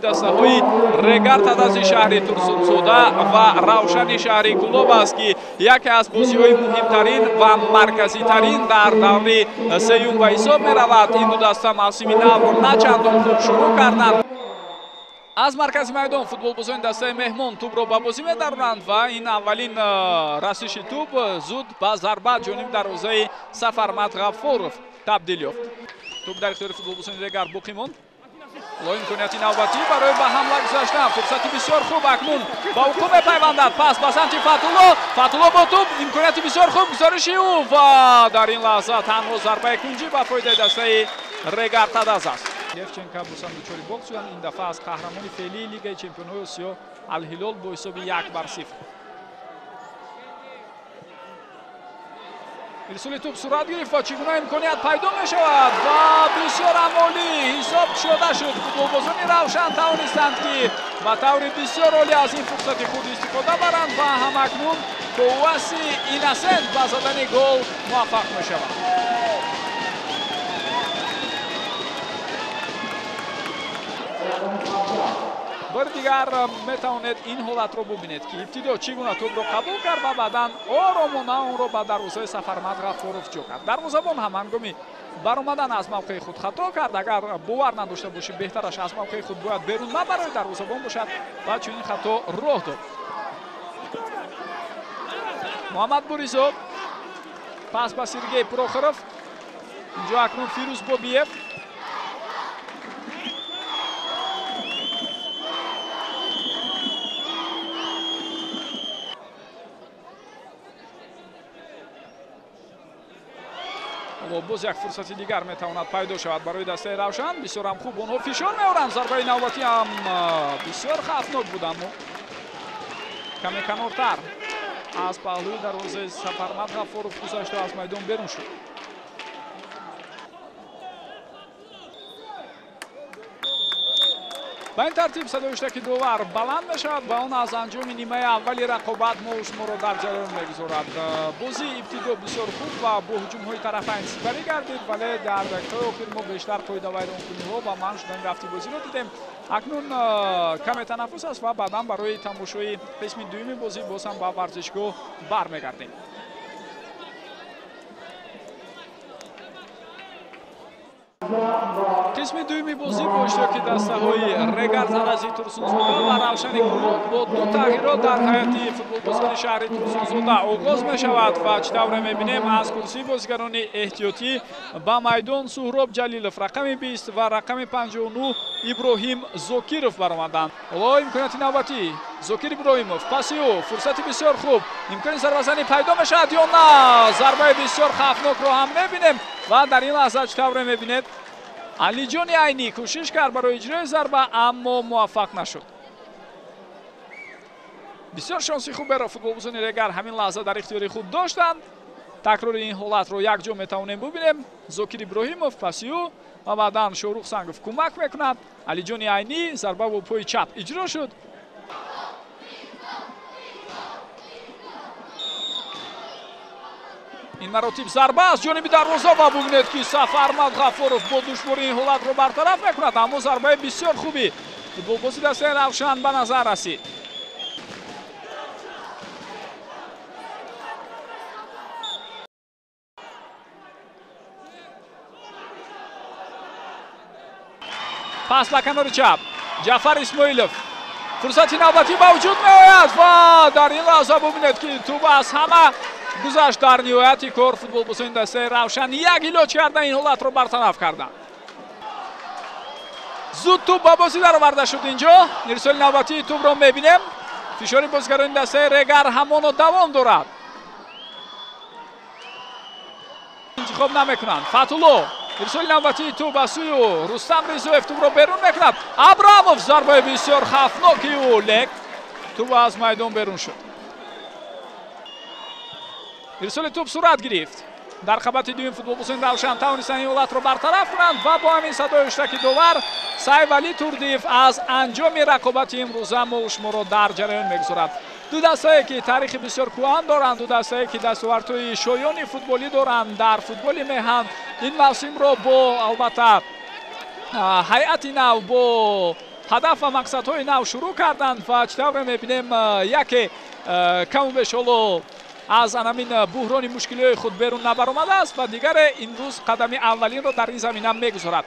дастаҳои Регар Тадази шаҳри Турсунзода ва Равшани шаҳри Кулоб аст ки яке аз бозиҳои муҳимтарин ва марказитарин дар даври сеюм ба ҳисоб меравад. Ин ду даста мавсими навро начандон хуб шурӯъ карданд. аз маркази майдон футболбозони дастаи меҳмон тӯбро ба бозӣ медаронанд ва ин аввалин расиши тӯб зуд ба зарба ҷониби дарвозаи Сафармат Ғаффоров табдил ёфт. тӯб дар ихтиёри футболбозони Регар боқӣ монд. имконияти навбатӣ барои ба ҳамла гузаштан, фурсати бисёр хуб акнун ба ӯқӯ мепайвандад. Пас ба самти Фатулло бо тӯб, имконияти бисёр хуб, гузориши ӯ ва дар ин лаҳза танҳо зарбаи кунҷӣ ба фоидаи дастаи Регар Тадаз аст. Левченко бусам дучори бокс шуданд. Ин дафъа аз қаҳрамони феълии Лигаи Чемпионҳои Осиё Ал-Ҳилол бо ҳисоби 1-0. ирсоли тӯб сурат гирифт ва чӣ гуна имконият пайдо мешавад ва бисёр амолӣ ҳисоб кушода шуд. футболбозони Равшан тавонистанд ки ба таври бисёр олӣ аз ин фурсати худ истифода баранд ва ҳамакнун Коуаси Инасент ба задани гол муваффақ мешавад. бори дигар метавонед ин ҳолатро бубинед ки ибтидо чӣ гуна тӯбро қабул кард ва баъдан оромона онро ба дарвозаи Сафармат Ғаффоров ҷо кард. дарвозабон ҳам ҳангоми баромадан аз мавқеи худ хато кард. агар бовар надошта бошӣ, беҳтараш аз мавқеи худ бояд берун набарои дарвозабон бошад ва чунин хато роҳ дод. Муҳаммад Буризов пас ба Сергей Прохоров. инҷо акнун Фирӯз Бобиев. боз як фурсати дигар метавонад пайдо шавад барои дастаи Равшан. бисёрам хуб онҳо фишор меоранд. зарбаи навбатӣ ҳам бисёр хавфнок буд, аммо каме канортар аз паҳлӯи дарвозаи Сафармат Ғаффоров гузашта аз майдон берун шуд. ба ин тартиб садои иштаки довар баланд мешавад ва он аз анҷоми нимаи аввали рақобат мо шуморо дар ҷараён мегузорад. бозӣ ибтидо бисёр хуб ва бо ҳуҷумҳои тарафайн сипарӣ гардид, вале дар дақиқаҳои охир мо бештар қоидавайронкуниҳо ва манъ шудани рафти бозиро дидем. акнун каме танаффус аст ва баъдан барои тамошои қисми дуюми бозӣ боз ҳам ба варзишгоҳ бармегардем. қисми дуюми бозӣ бо иштироки дастаҳои Регар Тадази Турсунзода ва Равшани Кулоб бо ду тағйирот дар ҳайати футболбозони шаҳри Турсунзода оғоз мешавад ва чӣ тавре мебинем аз курсии бозигарони эҳтиётӣ ба майдон Суҳроб Ҷалилов рақами 20 ва рақами 59 Иброҳим Зокиров баромаданд. ҳоло имконияти навбатӣ Зокир Иброҳимов, паси ӯ, фурсати бисёр хуб, имкони зарбазанӣ пайдо мешавад ё на? зарбаи бисёр хавфнокро ҳам мебинем ва дар ин лаҳза чӣ тавре мебинед Алиҷони Айнӣ кӯшиш кард барои иҷрои зарба, аммо муваффақ нашуд. бисёр шонси хуберо футболбозони Регар ҳамин лаҳза дар ихтиёри худ доштанд. такрори ин ҳолатро якҷо метавонем бубинем. Зокир Иброҳимов, паси ӯ ва баъдан Шорух Сангов кӯмак мекунад. Алиҷони Айнӣ, зарба бо пои чап иҷро шуд. ин маротиб зарба аз ҷониби дарвоза ва бубинед ки Сафармат Ғаффоров бо душворӣ ин ҳолатро бартараф мекунад, аммо зарбаи бисёр хуби футболбози дастаи Равшан ба назар расид. пас ба канори чап Ҷаъфар Исмоилов, фурсати навбатӣ ба вуҷуд меояд ва дар ин лаҳза бубинед ки тӯб аз ҳама гузашт. дар ниҳояти кор футболбозони дастаи Равшан як илоҷ карда ин ҳолатро бартараф карданд. зуд тӯб ба бозӣ дароварда шуд. инҷо ирсоли навбатии тӯбро мебинем. фишори бозигарони дастаи Регар ҳамоно давом дорад. интихоб намекунанд. Фатулло, ирсоли навбатии тӯб ба сӯи ӯ. Рустам Ризоев тӯбро берун мекунад. Абрамов, зарбаи бисёр хавфноки ӯ, лек тӯб аз майдон берун шуд. ирсоли тӯб сурат гирифт. дар қабати дуюм футболбозони Равшан тавонистанд ин ҳолатро бартараф кунанд ва бо ҳамин садои иштаки довар Сайвали Турдиев аз анҷоми рақобати имрӯза мо шуморо дар ҷараён мегузорад. ду дастае ки таърихи бисёр кӯҳан доранд, ду дастае ки дастовардҳои шоёни футболӣ доранд дар футболи меҳан. ин мавсимро бо албатта ҳайати нав, бо ҳадаф ва мақсадҳои нав шурӯъ карданд ва чӣ тавре мебинем яке каму беш ҳоло аз анамин буҳрони мушкилиҳои худ берун набаромадааст ва дигаре имрӯз қадами аввалинро дар ин замина мегузорад.